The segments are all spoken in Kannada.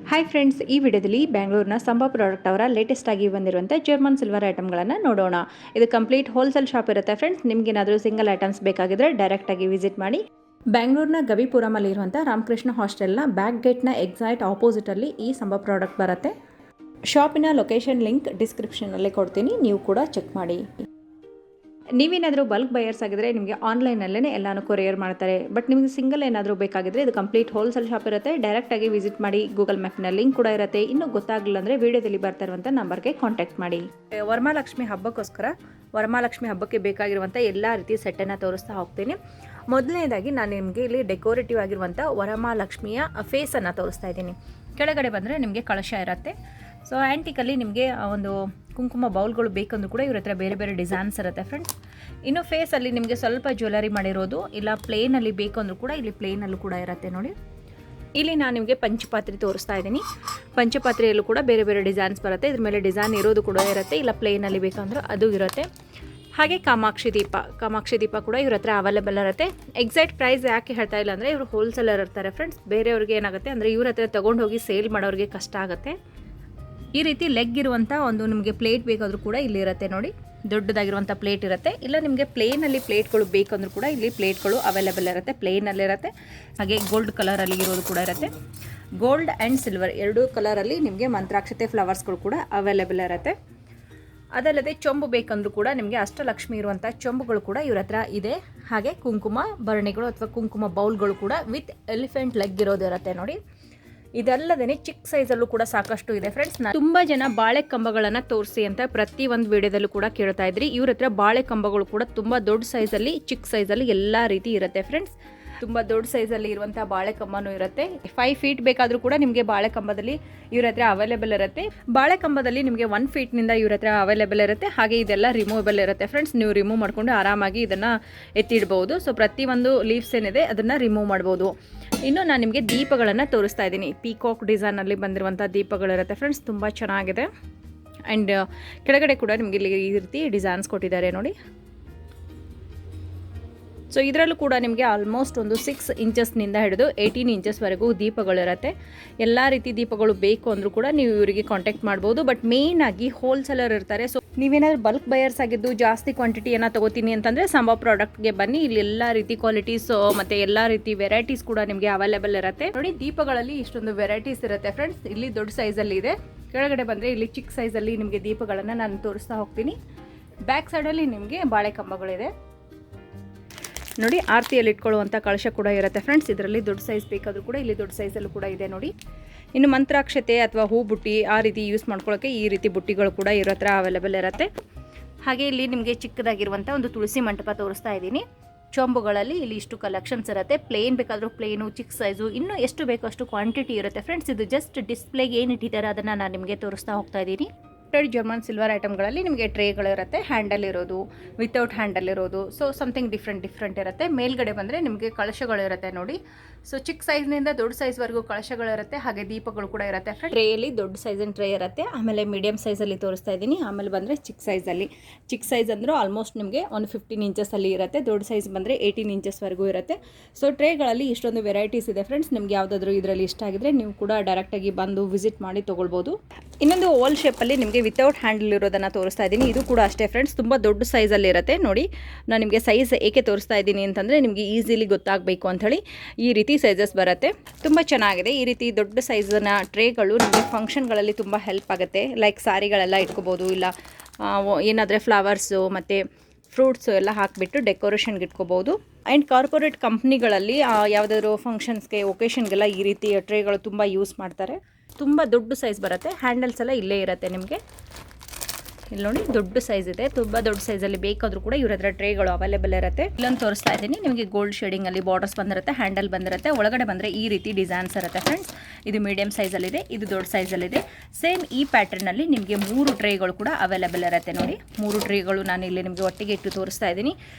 ಹಾಯ್ ಫ್ರೆಂಡ್ಸ್, ಈ ವಿಡಿಯೋದಲ್ಲಿ ಬೆಂಗಳೂರಿನ ಸಂಭಾ ಪ್ರಾಡಕ್ಟ್ ಅವರ ಲೇಟೆಸ್ಟ್ ಆಗಿ ಬಂದಿರುವಂಥ ಜರ್ಮನ್ ಸಿಲ್ವರ್ ಐಟಮ್ಗಳನ್ನು ನೋಡೋಣ. ಇದು ಕಂಪ್ಲೀಟ್ ಹೋಲ್ಸೇಲ್ ಶಾಪ್ ಇರುತ್ತೆ ಫ್ರೆಂಡ್ಸ್. ನಿಮಗೇನಾದರೂ ಸಿಂಗಲ್ ಐಟಮ್ಸ್ ಬೇಕಾಗಿದ್ರೆ ಡೈರೆಕ್ಟಾಗಿ ವಿಸಿಟ್ ಮಾಡಿ. ಬೆಂಗಳೂರಿನ ಗವಿಪುರಮಲ್ಲಿ ಇರುವಂಥ ರಾಮಕೃಷ್ಣ ಹಾಸ್ಟೆಲ್ನ ಬ್ಯಾಕ್ ಗೇಟ್ನ ಎಕ್ಸಾಕ್ಟ್ ಆಪೋಸಿಟಲ್ಲಿ ಈ ಸಂಭಾ ಪ್ರಾಡಕ್ಟ್ ಬರುತ್ತೆ. ಶಾಪಿನ ಲೊಕೇಶನ್ ಲಿಂಕ್ ಡಿಸ್ಕ್ರಿಪ್ಷನಲ್ಲಿ ಕೊಡ್ತೀನಿ, ನೀವು ಕೂಡ ಚೆಕ್ ಮಾಡಿ. ನೀವೇನಾದರೂ ಬಲ್ಕ್ ಬಯರ್ಸ್ ಆಗಿದ್ರೆ ನಿಮಗೆ ಆನ್ಲೈನಲ್ಲೇ ಎಲ್ಲಾನು ಕೊರಿಯರ್ ಮಾಡ್ತಾರೆ. ಬಟ್ ನಿಮಗೆ ಸಿಂಗಲ್ ಏನಾದರೂ ಬೇಕಾಗಿದ್ರೆ ಇದು ಕಂಪ್ಲೀಟ್ ಹೋಲ್ಸೇಲ್ ಶಾಪ್ ಇರುತ್ತೆ. ಡೈರೆಕ್ಟಾಗಿ ವಿಸಿಟ್ ಮಾಡಿ. ಗೂಗಲ್ ಮ್ಯಾಪ್ನ ಲಿಂಕ್ ಕೂಡ ಇರುತ್ತೆ. ಇನ್ನೂ ಗೊತ್ತಾಗಲಿಲ್ಲ ಅಂದರೆ ವಿಡಿಯೋದಲ್ಲಿ ಬರ್ತಾ ಇರುವಂಥ ನಂಬರ್ಗೆ ಕಾಂಟ್ಯಾಕ್ಟ್ ಮಾಡಿ. ವರಮಹಾಲಕ್ಷ್ಮಿ ಹಬ್ಬಕ್ಕೋಸ್ಕರ ವರಮಹಾಲಕ್ಷ್ಮಿ ಹಬ್ಬಕ್ಕೆ ಬೇಕಾಗಿರುವಂಥ ಎಲ್ಲ ರೀತಿಯ ಸೆಟ್ಟನ್ನು ತೋರಿಸ್ತಾ ಹೋಗ್ತೀನಿ. ಮೊದಲನೇದಾಗಿ ನಾನು ನಿಮಗೆ ಇಲ್ಲಿ ಡೆಕೋರೇಟಿವ್ ಆಗಿರುವಂಥ ವರಮಹಾಲಕ್ಷ್ಮಿಯ ಫೇಸನ್ನು ತೋರಿಸ್ತಾ ಇದ್ದೀನಿ. ಕೆಳಗಡೆ ಬಂದರೆ ನಿಮಗೆ ಕಳಶ ಇರುತ್ತೆ. ಸೊ ಆ್ಯಂಟಿಕಲ್ಲಿ ನಿಮಗೆ ಒಂದು ಕುಂಕುಮ ಬೌಲ್ಗಳು ಬೇಕಂದ್ರೂ ಕೂಡ ಇವ್ರ ಹತ್ರ ಬೇರೆ ಬೇರೆ ಡಿಸೈನ್ಸ್ ಇರುತ್ತೆ ಫ್ರೆಂಡ್ಸ್. ಇನ್ನು ಫೇಸಲ್ಲಿ ನಿಮಗೆ ಸ್ವಲ್ಪ ಜ್ಯುವೆಲರಿ ಮಾಡಿರೋದು ಇಲ್ಲ ಪ್ಲೇನಲ್ಲಿ ಬೇಕು ಅಂದರೂ ಕೂಡ ಇಲ್ಲಿ ಪ್ಲೇನಲ್ಲೂ ಕೂಡ ಇರುತ್ತೆ ನೋಡಿ. ಇಲ್ಲಿ ನಾನು ನಿಮಗೆ ಪಂಚಪಾತ್ರೆ ತೋರಿಸ್ತಾ ಇದ್ದೀನಿ. ಪಂಚಪಾತ್ರೆಯಲ್ಲೂ ಕೂಡ ಬೇರೆ ಬೇರೆ ಡಿಸೈನ್ಸ್ ಬರುತ್ತೆ. ಇದ್ರ ಮೇಲೆ ಡಿಸೈನ್ ಇರೋದು ಕೂಡ ಇರುತ್ತೆ, ಇಲ್ಲ ಪ್ಲೇನಲ್ಲಿ ಬೇಕಂದ್ರೆ ಅದು ಇರುತ್ತೆ. ಹಾಗೆ ಕಾಮಾಕ್ಷಿ ದೀಪ ಕೂಡ ಇವ್ರ ಹತ್ರ ಅವೈಲೇಬಲ್ ಇರುತ್ತೆ. ಎಕ್ಸಾಕ್ಟ್ ಪ್ರೈಸ್ ಯಾಕೆ ಹೇಳ್ತಾ ಇಲ್ಲ ಅಂದರೆ ಇವರು ಹೋಲ್ಸೇಲರ್ ಇರ್ತಾರೆ ಫ್ರೆಂಡ್ಸ್. ಬೇರೆಯವ್ರಿಗೆ ಏನಾಗುತ್ತೆ ಅಂದರೆ ಇವ್ರ ಹತ್ರ ತೊಗೊಂಡು ಹೋಗಿ ಸೇಲ್ ಮಾಡೋರಿಗೆ ಕಷ್ಟ ಆಗುತ್ತೆ. ಈ ರೀತಿ ಲೆಗ್ ಇರುವಂಥ ಒಂದು ನಿಮಗೆ ಪ್ಲೇಟ್ ಬೇಕಾದರೂ ಕೂಡ ಇಲ್ಲಿ ಇರುತ್ತೆ ನೋಡಿ. ದೊಡ್ಡದಾಗಿರುವಂಥ ಪ್ಲೇಟ್ ಇರುತ್ತೆ. ಇಲ್ಲ ನಿಮಗೆ ಪ್ಲೇನಲ್ಲಿ ಪ್ಲೇಟ್ಗಳು ಬೇಕಂದ್ರೂ ಕೂಡ ಇಲ್ಲಿ ಪ್ಲೇಟ್ಗಳು ಅವೈಲೇಬಲ್ ಇರುತ್ತೆ, ಪ್ಲೇನಲ್ಲಿರುತ್ತೆ. ಹಾಗೆ ಗೋಲ್ಡ್ ಕಲರಲ್ಲಿ ಇರೋದು ಕೂಡ ಇರುತ್ತೆ. ಗೋಲ್ಡ್ ಆ್ಯಂಡ್ ಸಿಲ್ವರ್ ಎರಡೂ ಕಲರಲ್ಲಿ ನಿಮಗೆ ಮಂತ್ರಾಕ್ಷತೆ ಫ್ಲವರ್ಸ್ಗಳು ಕೂಡ ಅವೈಲೇಬಲ್ ಇರುತ್ತೆ. ಅದಲ್ಲದೆ ಚೊಂಬು ಬೇಕಂದ್ರೂ ಕೂಡ ನಿಮಗೆ ಅಷ್ಟಲಕ್ಷ್ಮಿ ಇರುವಂಥ ಚೊಂಬುಗಳು ಕೂಡ ಇವ್ರ ಹತ್ರ ಇದೆ. ಹಾಗೆ ಕುಂಕುಮ ಭರಣಿಗಳು ಅಥವಾ ಕುಂಕುಮ ಬೌಲ್ಗಳು ಕೂಡ ವಿತ್ ಎಲಿಫೆಂಟ್ ಲೆಗ್ ಇರೋದಿರುತ್ತೆ ನೋಡಿ. ಇದಲ್ಲದೇ ಚಿಕ್ಕ ಸೈಜಲ್ಲೂ ಕೂಡ ಸಾಕಷ್ಟು ಇದೆ ಫ್ರೆಂಡ್ಸ್. ತುಂಬ ಜನ ಬಾಳೆ ಕಂಬಗಳನ್ನು ತೋರಿಸಿ ಅಂತ ಪ್ರತಿ ಒಂದು ವಿಡಿಯೋದಲ್ಲೂ ಕೂಡ ಕೇಳ್ತಾ ಇದ್ರಿ. ಇವ್ರ ಹತ್ರ ಬಾಳೆ ಕಂಬಗಳು ಕೂಡ ತುಂಬ ದೊಡ್ಡ ಸೈಜಲ್ಲಿ ಚಿಕ್ಕ ಸೈಜಲ್ಲಿ ಎಲ್ಲ ರೀತಿ ಇರುತ್ತೆ ಫ್ರೆಂಡ್ಸ್. ತುಂಬ ದೊಡ್ಡ ಸೈಜಲ್ಲಿ ಇರುವಂಥ ಬಾಳೆ ಕಂಬನೂ ಇರುತ್ತೆ. 5 ಫೀಟ್ ಬೇಕಾದರೂ ಕೂಡ ನಿಮಗೆ ಬಾಳೆ ಕಂಬದಲ್ಲಿ ಇವ್ರ ಹತ್ರ ಅವೈಲೇಬಲ್ ಇರುತ್ತೆ. ಬಾಳೆ ಕಂಬದಲ್ಲಿ ನಿಮಗೆ 1 ಫೀಟ್ನಿಂದ ಇವ್ರ ಹತ್ರ ಅವೈಲೇಬಲ್ ಇರುತ್ತೆ. ಹಾಗೆ ಇದೆಲ್ಲ ರಿಮೂವಬಲ್ ಇರುತ್ತೆ ಫ್ರೆಂಡ್ಸ್. ನೀವು ರಿಮೂವ್ ಮಾಡಿಕೊಂಡು ಆರಾಮಾಗಿ ಇದನ್ನು ಎತ್ತಿಡ್ಬೋದು. ಸೊ ಪ್ರತಿಯೊಂದು ಲೀವ್ಸ್ ಏನಿದೆ ಅದನ್ನು ರಿಮೂವ್ ಮಾಡ್ಬೋದು. ಇನ್ನು ನಾನು ನಿಮಗೆ ದೀಪಗಳನ್ನು ತೋರಿಸ್ತಾ ಇದ್ದೀನಿ. ಪೀಕಾಕ್ ಡಿಸೈನಲ್ಲಿ ಬಂದಿರುವಂಥ ದೀಪಗಳಿರುತ್ತೆ ಫ್ರೆಂಡ್ಸ್, ತುಂಬ ಚೆನ್ನಾಗಿದೆ. ಆ್ಯಂಡ್ ಕೆಳಗಡೆ ಕೂಡ ನಿಮಗೆ ಇಲ್ಲಿ ಈ ರೀತಿ ಡಿಸೈನ್ಸ್ ಕೊಟ್ಟಿದ್ದಾರೆ ನೋಡಿ. ಸೊ ಇದರಲ್ಲೂ ಕೂಡ ನಿಮಗೆ ಆಲ್ಮೋಸ್ಟ್ ಒಂದು 6 ಇಂಚಸ್ನಿಂದ ಹಿಡಿದು 18 ಇಂಚಸ್ವರೆಗೂ ದೀಪಗಳಿರುತ್ತೆ. ಎಲ್ಲ ರೀತಿ ದೀಪಗಳು ಬೇಕು ಅಂದರೂ ಕೂಡ ನೀವು ಇವರಿಗೆ ಕಾಂಟ್ಯಾಕ್ಟ್ ಮಾಡ್ಬೋದು. ಬಟ್ ಮೇಯ್ನ್ ಆಗಿ ಹೋಲ್ಸೇಲರ್ ಇರ್ತಾರೆ. ಸೊ ನೀವೇನಾದ್ರು ಬಲ್ಕ್ ಬಯರ್ಸ್ ಆಗಿದ್ದು ಜಾಸ್ತಿ ಕ್ವಾಂಟಿಟಿಯನ್ನು ತಗೋತೀನಿ ಅಂತಂದರೆ ಸಂಭಾ ಪ್ರಾಡಕ್ಟ್ಗೆ ಬನ್ನಿ. ಇಲ್ಲಿ ಎಲ್ಲ ರೀತಿ ಕ್ವಾಲಿಟೀಸ್ ಮತ್ತು ಎಲ್ಲ ರೀತಿ ವೆರೈಟೀಸ್ ಕೂಡ ನಿಮಗೆ ಅವೈಲೇಬಲ್ ಇರುತ್ತೆ ನೋಡಿ. ದೀಪಗಳಲ್ಲಿ ಇಷ್ಟೊಂದು ವೆರೈಟೀಸ್ ಇರುತ್ತೆ ಫ್ರೆಂಡ್ಸ್. ಇಲ್ಲಿ ದೊಡ್ಡ ಸೈಜಲ್ಲಿ ಇದೆ. ಕೆಳಗಡೆ ಬಂದರೆ ಇಲ್ಲಿ ಚಿಕ್ಕ ಸೈಜಲ್ಲಿ ನಿಮಗೆ ದೀಪಗಳನ್ನು ನಾನು ತೋರಿಸ್ತಾ ಹೋಗ್ತೀನಿ. ಬ್ಯಾಕ್ ಸೈಡಲ್ಲಿ ನಿಮಗೆ ಬಾಳೆ ಕಂಬಗಳಿದೆ ನೋಡಿ. ಆರತಿಯಲ್ಲಿ ಇಟ್ಕೊಳ್ಳುವಂಥ ಕಳಶ ಕೂಡ ಇರುತ್ತೆ ಫ್ರೆಂಡ್ಸ್. ಇದರಲ್ಲಿ ದೊಡ್ಡ ಸೈಜ್ ಬೇಕಾದರೂ ಕೂಡ ಇಲ್ಲಿ ದೊಡ್ಡ ಸೈಜಲ್ಲೂ ಕೂಡ ಇದೆ ನೋಡಿ. ಇನ್ನು ಮಂತ್ರಾಕ್ಷತೆ ಅಥವಾ ಹೂ ಬುಟ್ಟಿ ಆ ರೀತಿ ಯೂಸ್ ಮಾಡ್ಕೊಳ್ಳೋಕ್ಕೆ ಈ ರೀತಿ ಬುಟ್ಟಿಗಳು ಕೂಡ ಇರೋ ಹತ್ರ ಅವೈಲೇಬಲ್ ಇರುತ್ತೆ. ಹಾಗೆ ಇಲ್ಲಿ ನಿಮಗೆ ಚಿಕ್ಕದಾಗಿರುವಂಥ ಒಂದು ತುಳಸಿ ಮಂಟಪ ತೋರಿಸ್ತಾ ಇದ್ದೀನಿ. ಚೊಂಬುಗಳಲ್ಲಿ ಇಲ್ಲಿ ಇಷ್ಟು ಕಲೆಕ್ಷನ್ಸ್ ಇರುತ್ತೆ. ಪ್ಲೇನ್ ಬೇಕಾದರೂ ಪ್ಲೇನು, ಚಿಕ್ಕ ಸೈಜು, ಇನ್ನೂ ಎಷ್ಟು ಬೇಕೋ ಅಷ್ಟು ಕ್ವಾಂಟಿಟಿ ಇರುತ್ತೆ ಫ್ರೆಂಡ್ಸ್. ಇದು ಜಸ್ಟ್ ಡಿಸ್ಪ್ಲೇಗೆ ಏನು ಇಟ್ಟಿದ್ದಾರೆ ಅದನ್ನು ನಾನು ನಿಮಗೆ ತೋರಿಸ್ತಾ ಹೋಗ್ತಾ ಇದ್ದೀನಿ. ಜರ್ಮನ್ ಸಿಲ್ವರ್ ಐಟಮ್ಗಳಲ್ಲಿ ನಿಮಗೆ ಟ್ರೇಗಳಿರುತ್ತೆ, ಹ್ಯಾಂಡಲ್ ಇರೋದು, ವಿತೌಟ್ ಹ್ಯಾಂಡಲ್ ಇರೋದು. ಸೊ ಸಮಥಿಂಗ್ ಡಿಫ್ರೆಂಟ್ ಇರುತ್ತೆ. ಮೇಲ್ಗಡೆ ಬಂದರೆ ನಿಮಗೆ ಕಳಶಗಳಿರುತ್ತೆ ನೋಡಿ. ಸೊ ಚಿಕ್ಕ ಸೈಜ್ನಿಂದ ದೊಡ್ಡ ಸೈಜ್ವರೆಗೂ ಕಳಶಗಳಿರುತ್ತೆ. ಹಾಗೆ ದೀಪಗಳು ಕೂಡ ಇರುತ್ತೆ. ಟ್ರೇಯಲ್ಲಿ ದೊಡ್ಡ ಸೈಜಿನ ಟ್ರೇ ಇರುತ್ತೆ. ಆಮೇಲೆ ಮೀಡಿಯಮ್ ಸೈಜಲ್ಲಿ ತೋರಿಸ್ತಾ ಇದ್ದೀನಿ. ಆಮೇಲೆ ಬಂದರೆ ಚಿಕ್ಕ ಸೈಜ್ ಅಂದರೂ ಆಲ್ಮೋಸ್ಟ್ ನಿಮಗೆ ಒಂದು 15 ಇಂಚಸಲ್ಲಿ ಇರುತ್ತೆ. ದೊಡ್ಡ ಸೈಜ್ ಬಂದರೆ 18 ಇಂಚಸ್ವರೆಗೂ ಇರುತ್ತೆ. ಸೊ ಟ್ರೇಗಳಲ್ಲಿ ಇಷ್ಟೊಂದು ವೆರೈಟೀಸ್ ಇದೆ ಫ್ರೆಂಡ್ಸ್. ನಿಮ್ಗೆ ಯಾವುದಾದ್ರೂ ಇದರಲ್ಲಿ ಇಷ್ಟ ಆಗಿದ್ರೆ ನೀವು ಕೂಡ ಡೈರೆಕ್ಟಾಗಿ ಬಂದು ವಿಸಿಟ್ ಮಾಡಿ ತೊಗೊಳ್ಬೋದು. ಇನ್ನೊಂದು ಓಲ್ ಶೇಪಲ್ಲಿ ನಿಮಗೆ ವಿತೌಟ್ ಹ್ಯಾಂಡಲ್ ಇರೋದನ್ನು ತೋರಿಸ್ತಾ ಇದ್ದೀನಿ. ಇದು ಕೂಡ ಅಷ್ಟೇ ಫ್ರೆಂಡ್ಸ್, ತುಂಬ ದೊಡ್ಡ ಸೈಜಲ್ಲಿ ಇರುತ್ತೆ ನೋಡಿ. ನಾನು ನಿಮಗೆ ಸೈಜ್ ಏಕೆ ತೋರಿಸ್ತಾ ಇದ್ದೀನಿ ಅಂತಂದರೆ ನಿಮಗೆ ಈಸಿಲಿ ಗೊತ್ತಾಗಬೇಕು ಅಂಥೇಳಿ ಈ ರೀತಿ ಸೈಜಸ್ ಬರುತ್ತೆ. ತುಂಬ ಚೆನ್ನಾಗಿದೆ. ಈ ರೀತಿ ದೊಡ್ಡ ಸೈಜಿನ ಟ್ರೇಗಳು ನಿಮಗೆ ಫಂಕ್ಷನ್ಗಳಲ್ಲಿ ತುಂಬ ಹೆಲ್ಪ್ ಆಗುತ್ತೆ. ಲೈಕ್ ಸಾರಿಗಳೆಲ್ಲ ಇಟ್ಕೋಬೋದು, ಇಲ್ಲ ಏನಾದರೆ ಫ್ಲವರ್ಸು ಮತ್ತು ಫ್ರೂಟ್ಸು ಎಲ್ಲ ಹಾಕಿಬಿಟ್ಟು ಡೆಕೋರೇಷನ್ಗೆ ಇಟ್ಕೋಬೋದು. ಆ್ಯಂಡ್ ಕಾರ್ಪೊರೇಟ್ ಕಂಪ್ನಿಗಳಲ್ಲಿ ಯಾವುದಾದ್ರು ಫಂಕ್ಷನ್ಸ್ಗೆ, ಒಕೇಶನ್ಗೆಲ್ಲ ಈ ರೀತಿ ಟ್ರೇಗಳು ತುಂಬ ಯೂಸ್ ಮಾಡ್ತಾರೆ. ತುಂಬ ದೊಡ್ಡ ಸೈಜ್ ಬರುತ್ತೆ. ಹ್ಯಾಂಡಲ್ಸ್ ಎಲ್ಲ ಇಲ್ಲೇ ಇರುತ್ತೆ ನಿಮಗೆ. ಇಲ್ಲಿ ನೋಡಿ ದೊಡ್ಡ ಸೈಜ್ ಇದೆ. ತುಂಬ ದೊಡ್ಡ ಸೈಜಲ್ಲಿ ಬೇಕಾದರೂ ಕೂಡ ಇವ್ರ ಹತ್ರ ಟ್ರೇಗಳು ಅವೈಲೇಬಲ್ ಇರುತ್ತೆ. ಇಲ್ಲೊಂದು ತೋರಿಸ್ತಾ ಇದ್ದೀನಿ. ನಿಮಗೆ ಗೋಲ್ಡ್ ಶೇಡಿಂಗಲ್ಲಿ ಬಾರ್ಡರ್ಸ್ ಬಂದಿರುತ್ತೆ, ಹ್ಯಾಂಡಲ್ ಬಂದಿರುತ್ತೆ. ಒಳಗಡೆ ಬಂದರೆ ಈ ರೀತಿ ಡಿಸೈನ್ಸ್ ಇರುತ್ತೆ ಫ್ರೆಂಡ್ಸ್. ಇದು ಮೀಡಿಯಮ್ ಸೈಜಲ್ಲಿದೆ, ಇದು ದೊಡ್ಡ ಸೈಜಲ್ಲಿದೆ. ಸೇಮ್ ಈ ಪ್ಯಾಟರ್ನಲ್ಲಿ ನಿಮಗೆ 3 ಟ್ರೇಗಳು ಕೂಡ ಅವೈಲೇಬಲ್ ಇರುತ್ತೆ ನೋಡಿ. 3 ಟ್ರೇಗಳು ನಾನು ಇಲ್ಲಿ ನಿಮಗೆ ಒಟ್ಟಿಗೆ ಇಟ್ಟು ತೋರಿಸ್ತಾ ಇದ್ದೀನಿ.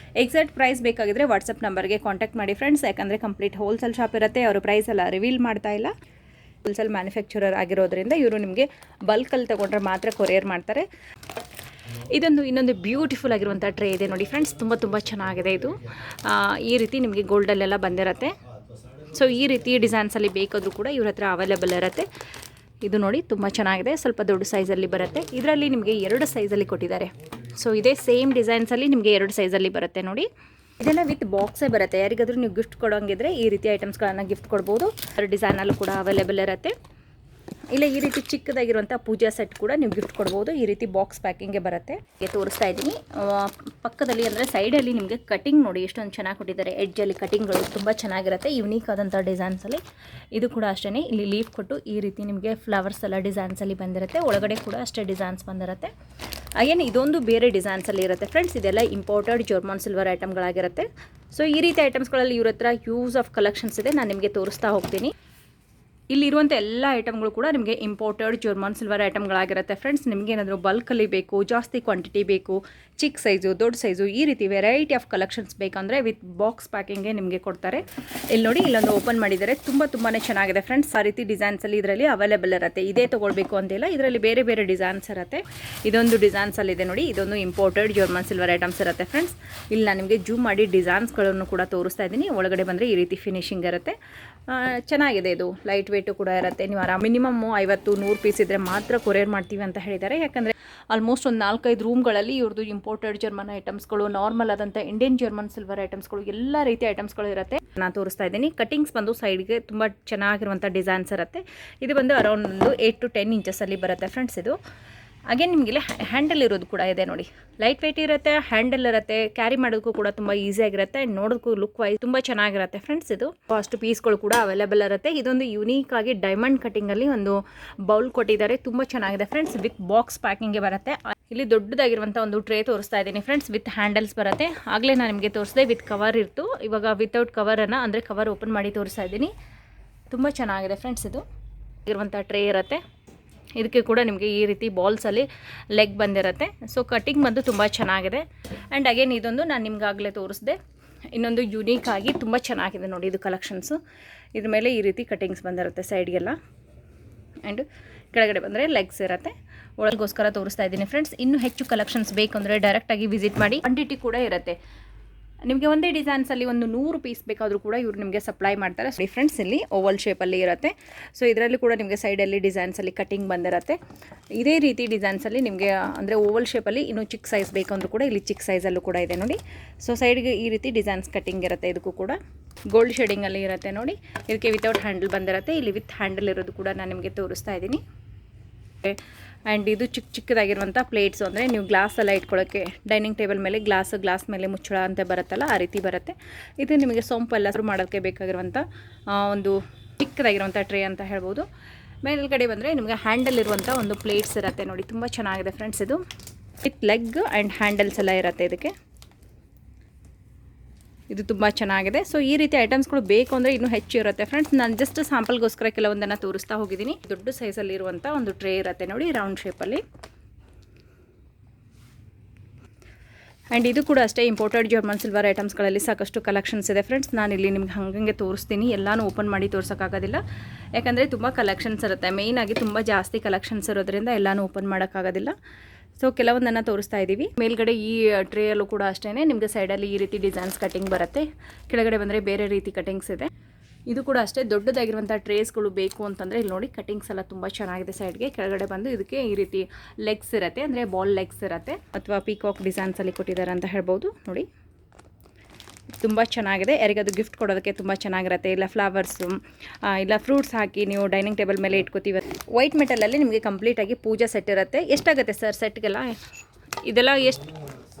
ಎಕ್ಸಾಕ್ಟ್ ಪ್ರೈಸ್ ಬೇಕಾಗಿದ್ರೆ ವಾಟ್ಸಪ್ ನಂಬರ್ಗೆ ಕಾಂಟ್ಯಾಕ್ಟ್ ಮಾಡಿ ಫ್ರೆಂಡ್ಸ್. ಯಾಕಂದರೆ ಕಂಪ್ಲೀಟ್ ಹೋಲ್ಸೇಲ್ ಶಾಪ್ ಇರುತ್ತೆ. ಅವರು ಪ್ರೈಸ್ ಎಲ್ಲ ರಿವೀಲ್ ಮಾಡ್ತಾ ಇಲ್ಲ. ಹೋಲ್ಸೇಲ್ ಮ್ಯಾನುಫ್ಯಾಕ್ಚರರ್ ಆಗಿರೋದ್ರಿಂದ ಇವರು ನಿಮಗೆ ಬಲ್ಕಲ್ಲಿ ತೊಗೊಂಡ್ರೆ ಮಾತ್ರ ಕೊರಿಯರ್ ಮಾಡ್ತಾರೆ. ಇನ್ನೊಂದು ಬ್ಯೂಟಿಫುಲ್ ಆಗಿರುವಂಥ ಟ್ರೇ ಇದೆ ನೋಡಿ ಫ್ರೆಂಡ್ಸ್. ತುಂಬ ಚೆನ್ನಾಗಿದೆ ಇದು. ಈ ರೀತಿ ನಿಮಗೆ ಗೋಲ್ಡಲ್ಲೆಲ್ಲ ಬಂದಿರುತ್ತೆ. ಸೊ ಈ ರೀತಿ ಡಿಸೈನ್ಸಲ್ಲಿ ಬೇಕಾದರೂ ಕೂಡ ಇವ್ರ ಹತ್ರ ಅವೈಲೇಬಲ್ ಇರುತ್ತೆ. ಇದು ನೋಡಿ ತುಂಬ ಚೆನ್ನಾಗಿದೆ, ಸ್ವಲ್ಪ ದೊಡ್ಡ ಸೈಜಲ್ಲಿ ಬರುತ್ತೆ. ಇದರಲ್ಲಿ ನಿಮಗೆ 2 ಸೈಜಲ್ಲಿ ಕೊಟ್ಟಿದ್ದಾರೆ. ಸೊ ಇದೇ ಸೇಮ್ ಡಿಸೈನ್ಸಲ್ಲಿ ನಿಮಗೆ 2 ಸೈಜಲ್ಲಿ ಬರುತ್ತೆ ನೋಡಿ. ಇದೆಲ್ಲ ವಿತ್ ಬಾಕ್ಸೇ ಬರುತ್ತೆ. ಯಾರಿಗಾದ್ರೂ ನೀವು ಗಿಫ್ಟ್ ಕೊಡೋಂಗಿದ್ರೆ ಈ ರೀತಿ ಐಟಮ್ಸ್ಗಳನ್ನು ಗಿಫ್ಟ್ ಕೊಡ್ಬೋದು. ಡಿಸೈನಲ್ಲೂ ಕೂಡ ಅವೈಲೇಬಲ್ ಇರುತ್ತೆ. ಇಲ್ಲ ಈ ರೀತಿ ಚಿಕ್ಕದಾಗಿರುವಂಥ ಪೂಜಾ ಸೆಟ್ ಕೂಡ ನೀವು ಗಿಫ್ಟ್ ಕೊಡ್ಬೋದು. ಈ ರೀತಿ ಬಾಕ್ಸ್ ಪ್ಯಾಕಿಂಗ್ಗೆ ಬರುತ್ತೆ. ತೋರಿಸ್ತಾ ಇದ್ದೀನಿ. ಪಕ್ಕದಲ್ಲಿ ಅಂದರೆ ಸೈಡಲ್ಲಿ ನಿಮಗೆ ಕಟಿಂಗ್ ನೋಡಿ ಎಷ್ಟೊಂದು ಚೆನ್ನಾಗಿ ಕೊಟ್ಟಿದ್ದಾರೆ. ಎಡ್ಜಲ್ಲಿ ಕಟಿಂಗ್ಗಳು ತುಂಬ ಚೆನ್ನಾಗಿರುತ್ತೆ, ಯುನೀಕ್ ಆದಂಥ ಡಿಸೈನ್ಸಲ್ಲಿ. ಇದು ಕೂಡ ಅಷ್ಟೇ, ಇಲ್ಲಿ ಲೀಫ್ ಕೊಟ್ಟು ಈ ರೀತಿ ನಿಮಗೆ ಫ್ಲವರ್ಸ್ ಎಲ್ಲ ಡಿಸೈನ್ಸಲ್ಲಿ ಬಂದಿರುತ್ತೆ. ಒಳಗಡೆ ಕೂಡ ಅಷ್ಟೇ ಡಿಸೈನ್ಸ್ ಬಂದಿರುತ್ತೆ. ಹಾಗೇನು ಇದೊಂದು ಬೇರೆ ಡಿಸೈನ್ಸಲ್ಲಿ ಇರುತ್ತೆ ಫ್ರೆಂಡ್ಸ್. ಇದೆಲ್ಲ ಇಂಪೋರ್ಟೆಡ್ ಜರ್ಮನ್ ಸಿಲ್ವರ್ ಐಟಮ್ಗಳಾಗಿರುತ್ತೆ. ಸೊ ಈ ರೀತಿ ಐಟಮ್ಸ್ಗಳಲ್ಲಿ ಇವ್ರ ಹತ್ರ ಯೂಸ್ ಆಫ್ ಕಲೆಕ್ಷನ್ಸ್ ಇದೆ. ನಾನು ನಿಮಗೆ ತೋರಿಸ್ತಾ ಹೋಗ್ತೀನಿ. ಇಲ್ಲಿರುವಂಥ ಎಲ್ಲ ಐಟಮ್ಗಳು ಕೂಡ ನಿಮಗೆ ಇಂಪೋರ್ಟೆಡ್ ಜರ್ಮನ್ ಸಿಲ್ವರ್ ಐಟಮ್ಗಳಾಗಿರುತ್ತೆ ಫ್ರೆಂಡ್ಸ್. ನಿಮಗೆ ಏನಾದರೂ ಬಲ್ಕಲ್ಲಿ ಬೇಕು, ಜಾಸ್ತಿ ಕ್ವಾಂಟಿಟಿ ಬೇಕು, ಚಿಕ್ಕ ಸೈಜು, ದೊಡ್ಡ ಸೈಜು, ಈ ರೀತಿ ವೆರೈಟಿ ಆಫ್ ಕಲೆಕ್ಷನ್ಸ್ ಬೇಕಂದರೆ ವಿತ್ ಬಾಕ್ಸ್ ಪ್ಯಾಕಿಂಗ್ಗೆ ನಿಮಗೆ ಕೊಡ್ತಾರೆ. ಇಲ್ಲಿ ನೋಡಿ, ಇಲ್ಲೊಂದು ಓಪನ್ ಮಾಡಿದ್ದಾರೆ. ತುಂಬಾ ಚೆನ್ನಾಗಿದೆ ಫ್ರೆಂಡ್ಸ್. ಆ ರೀತಿ ಡಿಸೈನ್ಸಲ್ಲಿ ಇದರಲ್ಲಿ ಅವೈಲೇಬಲ್ ಇರುತ್ತೆ. ಇದೇ ತೊಗೊಳ್ಬೇಕು ಅಂತಿಲ್ಲ, ಇದರಲ್ಲಿ ಬೇರೆ ಬೇರೆ ಡಿಸೈನ್ಸ್ ಇರುತ್ತೆ. ಇದೊಂದು ಡಿಸೈನ್ಸಲ್ಲಿದೆ ನೋಡಿ, ಇದೊಂದು ಇಂಪೋರ್ಟೆಡ್ ಜರ್ಮನ್ ಸಿಲ್ವರ್ ಐಟಮ್ಸ್ ಇರುತ್ತೆ ಫ್ರೆಂಡ್ಸ್. ಇಲ್ಲಿ ನಾನು ನಿಮಗೆ ಜೂಮ್ ಮಾಡಿ ಡಿಸೈನ್ಸ್ಗಳನ್ನು ಕೂಡ ತೋರಿಸ್ತಾ ಇದ್ದೀನಿ. ಒಳಗಡೆ ಬಂದರೆ ಈ ರೀತಿ ಫಿನಿಶಿಂಗ್ ಇರುತ್ತೆ. ಚೆನ್ನಾಗಿದೆ. ಇದು ಲೈಟ್ ವೇಟು ಕೂಡ ಇರುತ್ತೆ. ನೀವು ಮಿನಿಮಮ್ 50-100 ಪೀಸ್ ಇದ್ದರೆ ಮಾತ್ರ ಕೊರಿಯರ್ ಮಾಡ್ತೀವಿ ಅಂತ ಹೇಳಿದ್ದಾರೆ. ಯಾಕಂದರೆ ಆಲ್ಮೋಸ್ಟ್ ಒಂದು 4-5 ರೂಮ್ಗಳಲ್ಲಿ ಇವ್ರದ್ದು ಇಂಪೋರ್ಟೆಡ್ ಜರ್ಮನ್ ಐಟಮ್ಸ್ಗಳು, ನಾರ್ಮಲ್ ಆದಂಥ ಇಂಡಿಯನ್ ಜರ್ಮನ್ ಸಿಲ್ವರ್ ಐಟಮ್ಸ್ಗಳು, ಎಲ್ಲ ರೀತಿ ಐಟಮ್ಸ್ಗಳು ಇರುತ್ತೆ. ನಾನು ತೋರಿಸ್ತಾ ಇದ್ದೀನಿ. ಕಟಿಂಗ್ಸ್ ಬಂದು ಸೈಡ್ಗೆ ತುಂಬ ಚೆನ್ನಾಗಿರುವಂಥ ಡಿಸೈನ್ಸ್ ಇರುತ್ತೆ. ಇದು ಬಂದು ಅರೌಂಡ್ ಒಂದು 8 to 10 ಇಂಚಸಲ್ಲಿ ಬರುತ್ತೆ ಫ್ರೆಂಡ್ಸ್. ಇದು ಹಾಗೆ ನಿಮಗಿಲ್ಲಿ ಹ್ಯಾಂಡಲ್ ಇರೋದು ಕೂಡ ಇದೆ ನೋಡಿ. ಲೈಟ್ ವೆಯ್ಟ್ ಇರುತ್ತೆ, ಹ್ಯಾಂಡಲ್ ಇರುತ್ತೆ, ಕ್ಯಾರಿ ಮಾಡೋದಕ್ಕೂ ಕೂಡ ತುಂಬ ಈಸಿಯಾಗಿರುತ್ತೆ. ಆ್ಯಂಡ್ ನೋಡೋದಕ್ಕೂ ಲುಕ್ ವೈಸ್ ತುಂಬ ಚೆನ್ನಾಗಿರುತ್ತೆ ಫ್ರೆಂಡ್ಸ್. ಇದು ಅಷ್ಟು ಪೀಸ್ಗಳು ಕೂಡ ಅವೈಲೇಬಲ್ ಇರುತ್ತೆ. ಇದೊಂದು ಯುನೀಕ್ ಆಗಿ ಡೈಮಂಡ್ ಕಟಿಂಗಲ್ಲಿ ಒಂದು ಬೌಲ್ ಕೊಟ್ಟಿದ್ದಾರೆ. ತುಂಬ ಚೆನ್ನಾಗಿದೆ ಫ್ರೆಂಡ್ಸ್. ವಿತ್ ಬಾಕ್ಸ್ ಪ್ಯಾಕಿಂಗ್ಗೆ ಬರುತ್ತೆ. ಇಲ್ಲಿ ದೊಡ್ಡದಾಗಿರುವಂಥ ಒಂದು ಟ್ರೇ ತೋರಿಸ್ತಾ ಇದ್ದೀನಿ ಫ್ರೆಂಡ್ಸ್. ವಿತ್ ಹ್ಯಾಂಡಲ್ಸ್ ಬರುತ್ತೆ. ಆಗಲೇ ನಾನು ನಿಮಗೆ ತೋರಿಸಿದೆ ವಿತ್ ಕವರ್ ಇತ್ತು. ಇವಾಗ ವಿತೌಟ್ ಕವರನ್ನು ಅಂದರೆ ಕವರ್ ಓಪನ್ ಮಾಡಿ ತೋರಿಸ್ತಾ ಇದ್ದೀನಿ. ತುಂಬ ಚೆನ್ನಾಗಿದೆ ಫ್ರೆಂಡ್ಸ್. ಇದು ಇರುವಂಥ ಟ್ರೇ ಇರುತ್ತೆ. ಇದಕ್ಕೆ ಕೂಡ ನಿಮಗೆ ಈ ರೀತಿ ಬಾಲ್ಸಲ್ಲಿ ಲೆಗ್ ಬಂದಿರುತ್ತೆ. ಸೊ ಕಟಿಂಗ್ ಬಂದು ತುಂಬ ಚೆನ್ನಾಗಿದೆ. ಆ್ಯಂಡ್ ಅಗೇನ್ ಇದೊಂದು ನಾನು ನಿಮ್ಗಾಗಲೇ ತೋರಿಸಿದೆ. ಇನ್ನೊಂದು ಯುನೀಕ್ ಆಗಿ ತುಂಬ ಚೆನ್ನಾಗಿದೆ ನೋಡಿ ಇದು ಕಲೆಕ್ಷನ್ಸು. ಇದ್ರ ಮೇಲೆ ಈ ರೀತಿ ಕಟಿಂಗ್ಸ್ ಬಂದಿರುತ್ತೆ ಸೈಡ್ಗೆಲ್ಲ. ಆ್ಯಂಡ್ ಕೆಳಗಡೆ ಬಂದರೆ ಲೆಗ್ಸ್ ಇರುತ್ತೆ. ಒಳಗೋಸ್ಕರ ತೋರಿಸ್ತಾ ಇದ್ದೀನಿ ಫ್ರೆಂಡ್ಸ್. ಇನ್ನೂ ಹೆಚ್ಚು ಕಲೆಕ್ಷನ್ಸ್ ಬೇಕಂದರೆ ಡೈರೆಕ್ಟಾಗಿ ವಿಸಿಟ್ ಮಾಡಿ. ಕ್ವಾಂಟಿಟಿ ಕೂಡ ಇರುತ್ತೆ. ನಿಮಗೆ ಒಂದೇ ಡಿಸೈನ್ಸಲ್ಲಿ ಒಂದು 100 ಪೀಸ್ ಬೇಕಾದರೂ ಕೂಡ ಇವರು ನಿಮಗೆ ಸಪ್ಲೈ ಮಾಡ್ತಾರೆ. ಡಿಫ್ರೆನ್ಸ್ ಇಲ್ಲಿ ಓವಲ್ ಶೇಪಲ್ಲಿ ಇರುತ್ತೆ. ಸೊ ಇದರಲ್ಲಿ ಕೂಡ ನಿಮಗೆ ಸೈಡಲ್ಲಿ ಡಿಸೈನ್ಸಲ್ಲಿ ಕಟಿಂಗ್ ಬಂದಿರುತ್ತೆ. ಇದೇ ರೀತಿ ಡಿಸೈನ್ಸಲ್ಲಿ ನಿಮಗೆ ಅಂದರೆ ಓವಲ್ ಶೇಪಲ್ಲಿ ಇನ್ನೂ ಚಿಕ್ಕ ಸೈಜ್ ಬೇಕಂದ್ರೂ ಕೂಡ ಇಲ್ಲಿ ಚಿಕ್ಕ ಸೈಜಲ್ಲೂ ಕೂಡ ಇದೆ ನೋಡಿ. ಸೊ ಸೈಡ್ಗೆ ಈ ರೀತಿ ಡಿಸೈನ್ಸ್ ಕಟಿಂಗ್ ಇರುತ್ತೆ. ಇದಕ್ಕೂ ಕೂಡ ಗೋಲ್ಡ್ ಶೇಡಿಂಗಲ್ಲಿ ಇರುತ್ತೆ ನೋಡಿ. ಇದಕ್ಕೆ ವಿತೌಟ್ ಹ್ಯಾಂಡಲ್ ಬಂದಿರುತ್ತೆ. ಇಲ್ಲಿ ವಿತ್ ಹ್ಯಾಂಡಲ್ ಇರೋದು ಕೂಡ ನಾನು ನಿಮಗೆ ತೋರಿಸ್ತಾ ಇದ್ದೀನಿ. ಆ್ಯಂಡ್ ಇದು ಚಿಕ್ಕದಾಗಿರುವಂಥ ಪ್ಲೇಟ್ಸು, ಅಂದರೆ ನೀವು ಗ್ಲಾಸೆಲ್ಲ ಇಟ್ಕೊಳ್ಳೋಕ್ಕೆ ಡೈನಿಂಗ್ ಟೇಬಲ್ ಮೇಲೆ ಗ್ಲಾಸ್ ಮೇಲೆ ಮುಚ್ಚಳ ಅಂತ ಬರುತ್ತಲ್ಲ, ಆ ರೀತಿ ಬರುತ್ತೆ. ಇದು ನಿಮಗೆ ಸೊಂಪೆಲ್ಲ ಮಾಡೋಕ್ಕೆ ಬೇಕಾಗಿರುವಂಥ ಒಂದು ಚಿಕ್ಕದಾಗಿರುವಂಥ ಟ್ರೇ ಅಂತ ಹೇಳ್ಬೋದು. ಮೇಲ್ಗಡೆ ಬಂದರೆ ನಿಮಗೆ ಹ್ಯಾಂಡಲ್ ಇರುವಂಥ ಒಂದು ಪ್ಲೇಟ್ಸ್ ಇರುತ್ತೆ ನೋಡಿ. ತುಂಬ ಚೆನ್ನಾಗಿದೆ ಫ್ರೆಂಡ್ಸ್. ಇದು ವಿತ್ ಲೆಗ್ ಆ್ಯಂಡ್ ಹ್ಯಾಂಡಲ್ಸ್ ಎಲ್ಲ ಇರುತ್ತೆ ಇದಕ್ಕೆ. ಇದು ತುಂಬ ಚೆನ್ನಾಗಿದೆ. ಸೊ ಈ ರೀತಿ ಐಟಮ್ಸ್ಗಳು ಬೇಕು ಅಂದರೆ ಇನ್ನೂ ಹೆಚ್ಚು ಇರುತ್ತೆ ಫ್ರೆಂಡ್ಸ್. ನಾನು ಜಸ್ಟ್ ಸ್ಯಾಂಪಲ್ಗೋಸ್ಕರ ಕೆಲವೊಂದನ್ನು ತೋರಿಸ್ತಾ ಹೋಗಿದ್ದೀನಿ. ದೊಡ್ಡ ಸೈಜಲ್ಲಿ ಇರುವಂಥ ಒಂದು ಟ್ರೇ ಇರುತ್ತೆ ನೋಡಿ, ರೌಂಡ್ ಶೇಪಲ್ಲಿ. ಆ್ಯಂಡ್ ಇದು ಕೂಡ ಅಷ್ಟೇ ಇಂಪೋರ್ಟೆಡ್ ಜರ್ಮನ್ ಸಿಲ್ವರ್ ಐಟಮ್ಸ್ಗಳಲ್ಲಿ ಸಾಕಷ್ಟು ಕಲೆಕ್ಷನ್ಸ್ ಇದೆ ಫ್ರೆಂಡ್ಸ್. ನಾನು ಇಲ್ಲಿ ನಿಮ್ಗೆ ಹಂಗೆ ತೋರಿಸ್ತೀನಿ. ಎಲ್ಲನೂ ಓಪನ್ ಮಾಡಿ ತೋರ್ಸೋಕ್ಕಾಗೋದಿಲ್ಲ, ಯಾಕಂದರೆ ತುಂಬ ಕಲೆಕ್ಷನ್ಸ್ ಇರುತ್ತೆ. ಮೇಯ್ನಾಗಿ ತುಂಬ ಜಾಸ್ತಿ ಕಲೆಕ್ಷನ್ಸ್ ಇರೋದ್ರಿಂದ ಎಲ್ಲನೂ ಓಪನ್ ಮಾಡೋಕ್ಕಾಗೋದಿಲ್ಲ. ಸೊ ಕೆಲವೊಂದನ್ನು ತೋರಿಸ್ತಾ ಇದ್ದೀವಿ. ಮೇಲ್ಗಡೆ ಈ ಟ್ರೇಯಲ್ಲೂ ಕೂಡ ಅಷ್ಟೇ ನಿಮಗೆ ಸೈಡಲ್ಲಿ ಈ ರೀತಿ ಡಿಸೈನ್ಸ್ ಕಟಿಂಗ್ ಬರುತ್ತೆ. ಕೆಳಗಡೆ ಬಂದರೆ ಬೇರೆ ರೀತಿ ಕಟಿಂಗ್ಸ್ ಇದೆ. ಇದು ಕೂಡ ಅಷ್ಟೇ ದೊಡ್ಡದಾಗಿರುವಂಥ ಟ್ರೇಸ್ಗಳು ಬೇಕು ಅಂತಂದರೆ ಇಲ್ಲಿ ನೋಡಿ ಕಟಿಂಗ್ಸ್ ಎಲ್ಲ ತುಂಬ ಚೆನ್ನಾಗಿದೆ. ಸೈಡ್ಗೆ ಕೆಳಗಡೆ ಬಂದು ಇದಕ್ಕೆ ಈ ರೀತಿ ಲೆಗ್ಸ್ ಇರುತ್ತೆ, ಅಂದರೆ ಬಾಲ್ ಲೆಗ್ಸ್ ಇರುತ್ತೆ, ಅಥವಾ ಪೀಕಾಕ್ ಡಿಸೈನ್ಸಲ್ಲಿ ಕೊಟ್ಟಿದ್ದಾರೆ ಅಂತ ಹೇಳ್ಬೋದು ನೋಡಿ. ತುಂಬ ಚೆನ್ನಾಗಿದೆ. ಯಾರಿಗದು ಗಿಫ್ಟ್ ಕೊಡೋದಕ್ಕೆ ತುಂಬ ಚೆನ್ನಾಗಿರುತ್ತೆ. ಇಲ್ಲ ಫ್ಲವರ್ಸು ಇಲ್ಲ ಫ್ರೂಟ್ಸ್ ಹಾಕಿ ನೀವು ಡೈನಿಂಗ್ ಟೇಬಲ್ ಮೇಲೆ ಇಟ್ಕೋತೀವಿ. ವೈಟ್ ಮೆಟಲಲ್ಲಿ ನಿಮಗೆ ಕಂಪ್ಲೀಟಾಗಿ ಪೂಜಾ ಸೆಟ್ ಇರುತ್ತೆ. ಎಷ್ಟಾಗುತ್ತೆ ಸರ್ ಸೆಟ್ಗೆಲ್ಲ? ಇದೆಲ್ಲ ಎಷ್ಟು?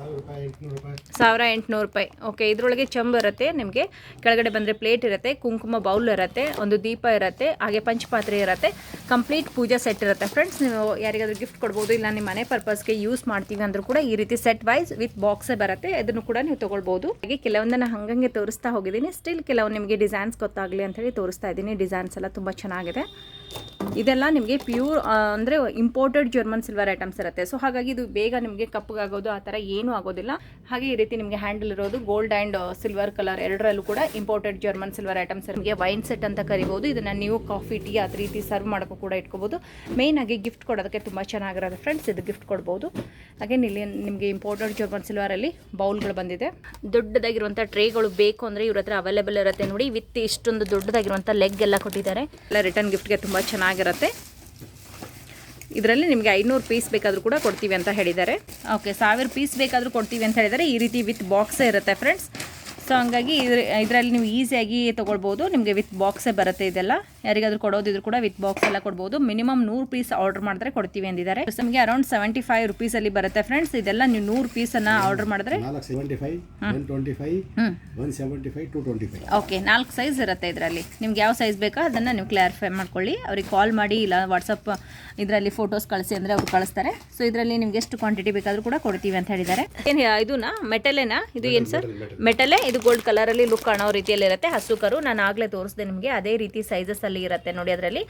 1800 ರೂಪಾಯಿ. ಓಕೆ. ಇದರೊಳಗೆ ಚಂಬು ಇರುತ್ತೆ ನಿಮಗೆ. ಕೆಳಗಡೆ ಬಂದರೆ ಪ್ಲೇಟ್ ಇರುತ್ತೆ, ಕುಂಕುಮ ಬೌಲ್ ಇರುತ್ತೆ, ಒಂದು ದೀಪ ಇರುತ್ತೆ, ಹಾಗೆ ಪಂಚಪಾತ್ರೆ ಇರುತ್ತೆ. ಕಂಪ್ಲೀಟ್ ಪೂಜಾ ಸೆಟ್ ಇರುತ್ತೆ ಫ್ರೆಂಡ್ಸ್. ನೀವು ಯಾರಿಗಾದ್ರೂ ಗಿಫ್ಟ್ ಕೊಡ್ಬೋದು. ಇಲ್ಲ ನಿಮ್ಮ ಮನೆ ಪರ್ಪಸ್ಗೆ ಯೂಸ್ ಮಾಡ್ತೀವಿ ಅಂದರೂ ಕೂಡ ಈ ರೀತಿ ಸೆಟ್ ವೈಸ್ ವಿತ್ ಬಾಕ್ಸೇ ಬರುತ್ತೆ. ಅದನ್ನು ಕೂಡ ನೀವು ತೊಗೊಳ್ಬೋದು. ಹಾಗೆ ಕೆಲವೊಂದನ್ನು ಹಂಗಂಗೆ ತೋರಿಸ್ತಾ ಹೋಗಿದ್ದೀನಿ. ಸ್ಟಿಲ್ ಕೆಲವು ನಿಮಗೆ ಡಿಸೈನ್ಸ್ ಗೊತ್ತಾಗಲಿ ಅಂಥೇಳಿ ತೋರಿಸ್ತಾ ಇದ್ದೀನಿ. ಡಿಸೈನ್ಸ್ ಎಲ್ಲ ತುಂಬ ಚೆನ್ನಾಗಿದೆ. ಇದೆಲ್ಲ ನಿಮಗೆ ಪ್ಯೂರ್ ಅಂದರೆ ಇಂಪೋರ್ಟೆಡ್ ಜರ್ಮನ್ ಸಿಲ್ವರ್ ಐಟಮ್ಸ್ ಇರುತ್ತೆ. ಸೊ ಹಾಗಾಗಿ ಇದು ಬೇಗ ನಿಮಗೆ ಕಪ್ಪಗಾಗೋದು ಆ ಥರ ಏನೂ ಆಗೋದಿಲ್ಲ. ಹಾಗೆ ಈ ರೀತಿ ನಿಮಗೆ ಹ್ಯಾಂಡಲ್ ಇರೋದು ಗೋಲ್ಡ್ ಆ್ಯಂಡ್ ಸಿಲ್ವರ್ ಕಲರ್ ಎರಡರಲ್ಲೂ ಕೂಡ ಇಂಪೋರ್ಟೆಡ್ ಜರ್ಮನ್ ಸಿಲ್ವರ್ ಐಟಮ್ಸ್ ನಿಮಗೆ ವೈನ್ ಸೆಟ್ ಅಂತ ಕರಿಬೋದು. ಇದನ್ನು ನೀವು ಕಾಫಿ ಟೀ ಅದ ರೀತಿ ಸರ್ವ್ ಮಾಡೋಕ್ಕೂ ಕೂಡ ಇಟ್ಕೋಬೋದು. ಮೇಯ್ನಾಗಿ ಗಿಫ್ಟ್ ಕೊಡೋದಕ್ಕೆ ತುಂಬ ಚೆನ್ನಾಗಿರುತ್ತೆ ಫ್ರೆಂಡ್ಸ್. ಇದು ಗಿಫ್ಟ್ ಕೊಡ್ಬೋದು. ಹಾಗೆ ಇಲ್ಲಿ ನಿಮಗೆ ಇಂಪೋರ್ಟೆಡ್ ಜರ್ಮನ್ ಸಿಲ್ವರಲ್ಲಿ ಬೌಲ್ಗಳು ಬಂದಿದೆ. ದೊಡ್ಡದಾಗಿರುವಂಥ ಟ್ರೇಗಳು ಬೇಕು ಅಂದರೆ ಇವ್ರ ಹತ್ರ ಅವೈಲೇಬಲ್ ಇರುತ್ತೆ ನೋಡಿ. ವಿತ್ ಇಷ್ಟೊಂದು ದೊಡ್ಡದಾಗಿರುವಂಥ ಲೆಗ್ ಎಲ್ಲ ಕೊಟ್ಟಿದ್ದಾರೆ. ಎಲ್ಲ ರಿಟರ್ನ್ ಗಿಫ್ಟ್ಗೆ ತುಂಬ ಚೆನ್ನಾಗಿರುತ್ತೆ. ಇದರಲ್ಲಿ ನಿಮಗೆ 500 ಪೀಸ್ ಬೇಕಾದರೂ ಕೂಡ ಕೊಡ್ತೀವಿ ಅಂತ ಹೇಳಿದ್ದಾರೆ. ಓಕೆ, 1000 ಪೀಸ್ ಬೇಕಾದರೂ ಕೊಡ್ತೀವಿ ಅಂತ ಹೇಳಿದ್ದಾರೆ. ಈ ರೀತಿ ವಿತ್ ಬಾಕ್ಸೇ ಇರುತ್ತೆ ಫ್ರೆಂಡ್ಸ್. ಸೊ ಹಂಗಾಗಿ ಇದರಲ್ಲಿ ನೀವು ಈಸಿಯಾಗಿ ತೊಗೊಳ್ಬೋದು. ನಿಮಗೆ ವಿತ್ ಬಾಕ್ಸೇ ಬರುತ್ತೆ ಇದೆಲ್ಲ. ಯಾರಿಗಾದರೂ ಕೊಡೋದಿದ್ರು ಕೂಡ ವಿತ್ ಬಾಕ್ಸ್ ಎಲ್ಲ ಕೊಡ್ಬೋದು. ಮಿನಿಮಮ್ 100 ಪೀಸ್ ಆರ್ಡರ್ ಮಾಡಿದ್ರೆ ಕೊಡ್ತೀವಿ ಅಂದಿದ್ದಾರೆ. ನಿಮಗೆ ಅರೌಂಡ್ 75 ರುಪೀಸಲ್ಲಿ ಬರುತ್ತೆ ಫ್ರೆಂಡ್ಸ್. ಇದೆಲ್ಲ ನೀವು 100 ಪೀಸನ್ನು ಆರ್ಡರ್ ಮಾಡಿದ್ರೆ ಓಕೆ 4 ಸೈಜ್ ಇರುತ್ತೆ ಇದರಲ್ಲಿ. ನಿಮ್ಗೆ ಯಾವ ಸೈಜ್ ಬೇಕೋ ಅದನ್ನು ನೀವು ಕ್ಲಾರಿಫೈ ಮಾಡ್ಕೊಳ್ಳಿ. ಅವ್ರಿಗೆ ಕಾಲ್ ಮಾಡಿ ಇಲ್ಲ ವಾಟ್ಸಪ್ ಇದರಲ್ಲಿ ಫೋಟೋಸ್ ಕಳಿಸಿ ಅಂದರೆ ಅವ್ರು ಕಳಿಸ್ತಾರೆ. ಸೊ ಇದರಲ್ಲಿ ನಿಮ್ಗೆ ಎಷ್ಟು ಕ್ವಾಂಟಿಟಿ ಬೇಕಾದರೂ ಕೂಡ ಕೊಡ್ತೀವಿ ಅಂತ ಹೇಳಿದ್ದಾರೆ. ಏನು ಇದನ್ನ ಮೆಟಲೇನಾ? ಇದು ಏನು ಸರ್? ಮೆಟಲೇ. ಇದು ಗೋಲ್ಡ್ ಕಲರಲ್ಲಿ ಲುಕ್ ಕಾಣೋ ರೀತಿಯಲ್ಲಿ ಇರುತ್ತೆ. ಹಸು ಕರು ನಾನು ಆಗಲೇ ತೋರಿಸಿದೆ ನಿಮಗೆ. ಅದೇ ರೀತಿ ಸೈಜಸ್ಸಲ್ಲಿ ಇರುತ್ತೆ ನೋಡಿ. ಅದರಲ್ಲಿ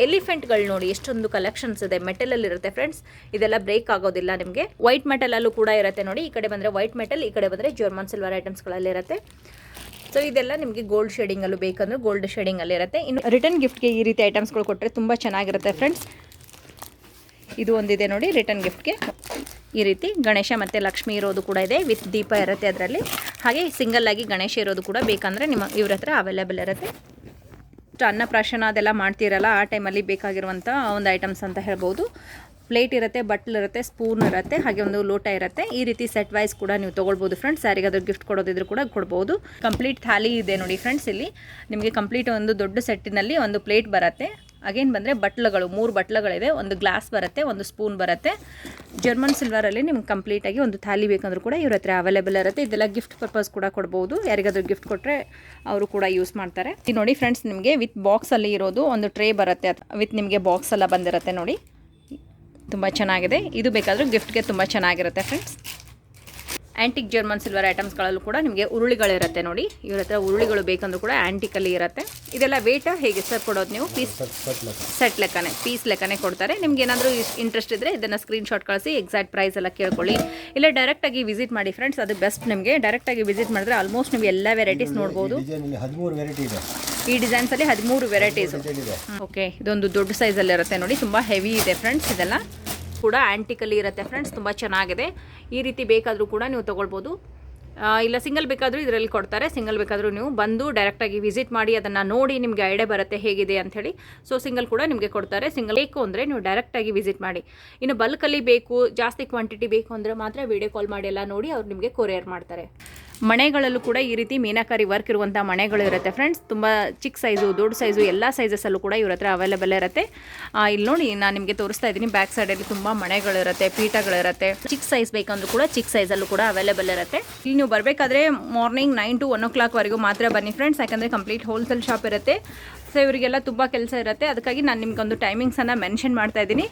ಎಲಿಫೆಂಟ್ಗಳು ನೋಡಿ ಎಷ್ಟೊಂದು ಕಲೆಕ್ಷನ್ಸ್ ಇದೆ. ಮೆಟಲಲ್ಲಿ ಇರುತ್ತೆ ಫ್ರೆಂಡ್ಸ್. ಇದೆಲ್ಲ ಬ್ರೇಕ್ ಆಗೋದಿಲ್ಲ ನಿಮಗೆ. ವೈಟ್ ಮೆಟಲಲ್ಲೂ ಕೂಡ ಇರುತ್ತೆ ನೋಡಿ. ಈ ಕಡೆ ಬಂದರೆ ವೈಟ್ ಮೆಟಲ್, ಈ ಕಡೆ ಬಂದರೆ ಜರ್ಮನ್ ಸಿಲ್ವರ್ ಐಟಮ್ಸ್ಗಳಲ್ಲಿ ಇರುತ್ತೆ. ಸೊ ಇದೆಲ್ಲ ನಿಮಗೆ ಗೋಲ್ಡ್ ಶೇಡಿಂಗಲ್ಲೂ ಬೇಕಂದ್ರೆ ಗೋಲ್ಡ್ ಶೇಡಿಂಗಲ್ಲಿ ಇರುತ್ತೆ. ಇನ್ನು ರಿಟರ್ನ್ ಗಿಫ್ಟ್ಗೆ ಈ ರೀತಿ ಐಟಮ್ಸ್ಗಳು ಕೊಟ್ಟರೆ ತುಂಬ ಚೆನ್ನಾಗಿರುತ್ತೆ ಫ್ರೆಂಡ್ಸ್. ಇದು ಒಂದಿದೆ ನೋಡಿ ರಿಟರ್ನ್ ಗಿಫ್ಟ್ಗೆ. ಈ ರೀತಿ ಗಣೇಶ ಮತ್ತು ಲಕ್ಷ್ಮಿ ಇರೋದು ಕೂಡ ಇದೆ. ವಿತ್ ದೀಪ ಇರುತ್ತೆ ಅದರಲ್ಲಿ. ಹಾಗೆ ಸಿಂಗಲ್ ಆಗಿ ಗಣೇಶ ಇರೋದು ಕೂಡ ಬೇಕಂದರೆ ಇವ್ರ ಹತ್ರ ಅವೈಲೇಬಲ್ ಇರುತ್ತೆ. ಅನ್ನಪ್ರಾಶನ ಅದೆಲ್ಲ ಮಾಡ್ತೀರಲ್ಲ ಆ ಟೈಮಲ್ಲಿ ಬೇಕಾಗಿರುವಂಥ ಒಂದು ಐಟಮ್ಸ್ ಅಂತ ಹೇಳ್ಬೋದು. ಪ್ಲೇಟ್ ಇರುತ್ತೆ, ಬಟ್ಲ್ ಇರುತ್ತೆ, ಸ್ಪೂನ್ ಇರುತ್ತೆ, ಹಾಗೆ ಒಂದು ಲೋಟ ಇರುತ್ತೆ. ಈ ರೀತಿ ಸೆಟ್ ವೈಸ್ ಕೂಡ ನೀವು ತೊಗೊಳ್ಬೋದು ಫ್ರೆಂಡ್ಸ್. ಯಾರಿಗಾದ್ರೂ ಗಿಫ್ಟ್ ಕೊಡೋದಿದ್ರು ಕೂಡ ಕೊಡ್ಬೋದು. ಕಂಪ್ಲೀಟ್ ಥಾಲಿ ಇದೆ ನೋಡಿ ಫ್ರೆಂಡ್ಸ್. ಇಲ್ಲಿ ನಿಮಗೆ ಕಂಪ್ಲೀಟ್ ಒಂದು ದೊಡ್ಡ ಸೆಟ್ಟಿನಲ್ಲಿ ಒಂದು ಪ್ಲೇಟ್ ಬರುತ್ತೆ. ಅಗೇನ್ ಬಂದರೆ ಬಟ್ಲುಗಳು 3 ಬಟ್ಲುಗಳಿವೆ. ಒಂದು ಗ್ಲಾಸ್ ಬರುತ್ತೆ, ಒಂದು ಸ್ಪೂನ್ ಬರುತ್ತೆ. ಜರ್ಮನ್ ಸಿಲ್ವರಲ್ಲಿ ನಿಮ್ಗೆ ಕಂಪ್ಲೀಟಾಗಿ ಒಂದು ಥಾಲಿ ಬೇಕಂದ್ರೂ ಕೂಡ ಇವ್ರ ಹತ್ರ ಅವೈಲೇಬಲ್ ಇರುತ್ತೆ. ಇದೆಲ್ಲ ಗಿಫ್ಟ್ ಪರ್ಪಸ್ ಕೂಡ ಕೊಡ್ಬೋದು. ಯಾರಿಗಾದ್ರೂ ಗಿಫ್ಟ್ ಕೊಟ್ಟರೆ ಅವರು ಕೂಡ ಯೂಸ್ ಮಾಡ್ತಾರೆ. ಇದು ನೋಡಿ ಫ್ರೆಂಡ್ಸ್, ನಿಮಗೆ ವಿತ್ ಬಾಕ್ಸಲ್ಲಿ ಇರೋದು ಒಂದು ಟ್ರೇ ಬರುತ್ತೆ. ವಿತ್ ನಿಮಗೆ ಬಾಕ್ಸ್ ಎಲ್ಲ ಬಂದಿರುತ್ತೆ ನೋಡಿ. ತುಂಬ ಚೆನ್ನಾಗಿದೆ. ಇದು ಬೇಕಾದರೂ ಗಿಫ್ಟ್ಗೆ ತುಂಬ ಚೆನ್ನಾಗಿರುತ್ತೆ ಫ್ರೆಂಡ್ಸ್. ಆ್ಯಂಟಿಕ್ ಜರ್ಮನ್ ಸಿಲ್ವರ್ ಐಟಮ್ಸ್ಗಳಲ್ಲೂ ಕೂಡ ನಿಮಗೆ ಉರುಳಿಗಳಿರುತ್ತೆ ನೋಡಿ. ಇವ್ರ ಹತ್ರ ಉರುಳಿಗಳು ಬೇಕಂದ್ರೂ ಕೂಡ ಆ್ಯಂಟಿಕಲ್ಲಿ ಇರುತ್ತೆ. ಇದೆಲ್ಲ ವೇಟ ಹೇಗೆ ಸರ್ ಕೊಡೋದು ನೀವು? ಸೆಟ್ ಲೆಕ್ಕನೇ, ಪೀಸ್ ಲೆಕ್ಕನೇ ಕೊಡ್ತಾರೆ. ನಿಮ್ಗೆ ಏನಾದರೂ ಇಂಟ್ರೆಸ್ಟ್ ಇದ್ದರೆ ಇದನ್ನು ಸ್ಕ್ರೀನ್ಶಾಟ್ ಕಳಿಸಿ ಎಕ್ಸಾಕ್ಟ್ ಪ್ರೈಸ್ ಎಲ್ಲ ಕೇಳ್ಕೊಳ್ಳಿ. ಇಲ್ಲ ಡೈರೆಕ್ಟಾಗಿ ವಿಸಿಟ್ ಮಾಡಿ ಫ್ರೆಂಡ್ಸ್, ಅದು ಬೆಸ್ಟ್. ನಿಮಗೆ ಡೈರೆಕ್ಟಾಗಿ ವಿಸಿಟ್ ಮಾಡಿದ್ರೆ ಆಲ್ಮೋಸ್ಟ್ ನೀವು ಎಲ್ಲ ವೆರೈಟೀಸ್ ನೋಡ್ಬೋದು. ಈ ಡಿಸೈನ್ಸಲ್ಲಿ 13 ವೆರೈಟೀಸು. ಓಕೆ, ಇದೊಂದು ದೊಡ್ಡ ಸೈಜಲ್ಲಿ ಇರುತ್ತೆ ನೋಡಿ. ತುಂಬ ಹೆವಿ ಇದೆ ಫ್ರೆಂಡ್ಸ್. ಇದೆಲ್ಲ ಕೂಡ ಆ್ಯಂಟಿಕಲ್ಲಿ ಇರುತ್ತೆ ಫ್ರೆಂಡ್ಸ್. ತುಂಬ ಚೆನ್ನಾಗಿದೆ. ಈ ರೀತಿ ಬೇಕಾದರೂ ಕೂಡ ನೀವು ತೊಗೊಳ್ಬೋದು. ಇಲ್ಲ ಸಿಂಗಲ್ ಬೇಕಾದರೂ ಇದರಲ್ಲಿ ಕೊಡ್ತಾರೆ. ಸಿಂಗಲ್ ಬೇಕಾದರೂ ನೀವು ಬಂದು ಡೈರೆಕ್ಟಾಗಿ ವಿಸಿಟ್ ಮಾಡಿ ಅದನ್ನು ನೋಡಿ ನಿಮಗೆ ಐಡಿಯಾ ಬರುತ್ತೆ ಹೇಗಿದೆ ಅಂಥೇಳಿ. ಸೊ ಸಿಂಗಲ್ ಕೂಡ ನಿಮಗೆ ಕೊಡ್ತಾರೆ. ಸಿಂಗಲ್ ಬೇಕು ಅಂದರೆ ನೀವು ಡೈರೆಕ್ಟಾಗಿ ವಿಸಿಟ್ ಮಾಡಿ. ಇನ್ನು ಬಲ್ಕಲ್ಲಿ ಬೇಕು, ಜಾಸ್ತಿ ಕ್ವಾಂಟಿಟಿ ಬೇಕು ಅಂದರೆ ಮಾತ್ರ ವೀಡಿಯೋ ಕಾಲ್ ಮಾಡಿ ಎಲ್ಲ ನೋಡಿ ಅವ್ರು ನಿಮಗೆ ಕೊರಿಯರ್ ಮಾಡ್ತಾರೆ. ಮಣೆಗಳಲ್ಲೂ ಕೂಡ ಈ ರೀತಿ ಮೀನಾಕಾರಿ ವರ್ಕ್ ಇರುವಂಥ ಮಣೆಗಳು ಇರುತ್ತೆ ಫ್ರೆಂಡ್ಸ್. ತುಂಬ ಚಿಕ್ಕ ಸೈಜು, ದೊಡ್ಡ ಸೈಜು ಎಲ್ಲ ಸೈಜಸ್ಸಲ್ಲೂ ಕೂಡ ಇವ್ರ ಹತ್ರ ಅವೈಲೇಬಲ್ ಇರುತ್ತೆ. ಇಲ್ಲಿ ನೋಡಿ ನಾನು ನಿಮಗೆ ತೋರಿಸ್ತಾ ಇದ್ದೀನಿ. ಬ್ಯಾಕ್ ಸೈಡಲ್ಲಿ ತುಂಬ ಮಣೆಗಳಿರುತ್ತೆ, ಪೀಠಗಳಿರುತ್ತೆ. ಚಿಕ್ಕ ಸೈಜ್ ಬೇಕಂದ್ರೂ ಕೂಡ ಚಿಕ್ಕ ಸೈಜಲ್ಲೂ ಕೂಡ ಅವೈಲೇಬಲ್ ಇರುತ್ತೆ. ಇಲ್ಲಿ ನೀವು ಬರಬೇಕಾದ್ರೆ ಮಾರ್ನಿಂಗ್ 9 to 1 o'clock ಮಾತ್ರ ಬನ್ನಿ ಫ್ರೆಂಡ್ಸ್. ಯಾಕಂದರೆ ಕಂಪ್ಲೀಟ್ ಹೋಲ್ಸೇಲ್ ಶಾಪ್ ಇರುತ್ತೆ. ಸೊ ಇವರಿಗೆಲ್ಲ ತುಂಬ ಕೆಲಸ ಇರುತ್ತೆ. ಅದಕ್ಕಾಗಿ ನಾನು ನಿಮ್ಗೊಂದು ಟೈಮಿಂಗ್ಸನ್ನು ಮೆನ್ಷನ್ ಮಾಡ್ತಾ ಇದ್ದೀನಿ.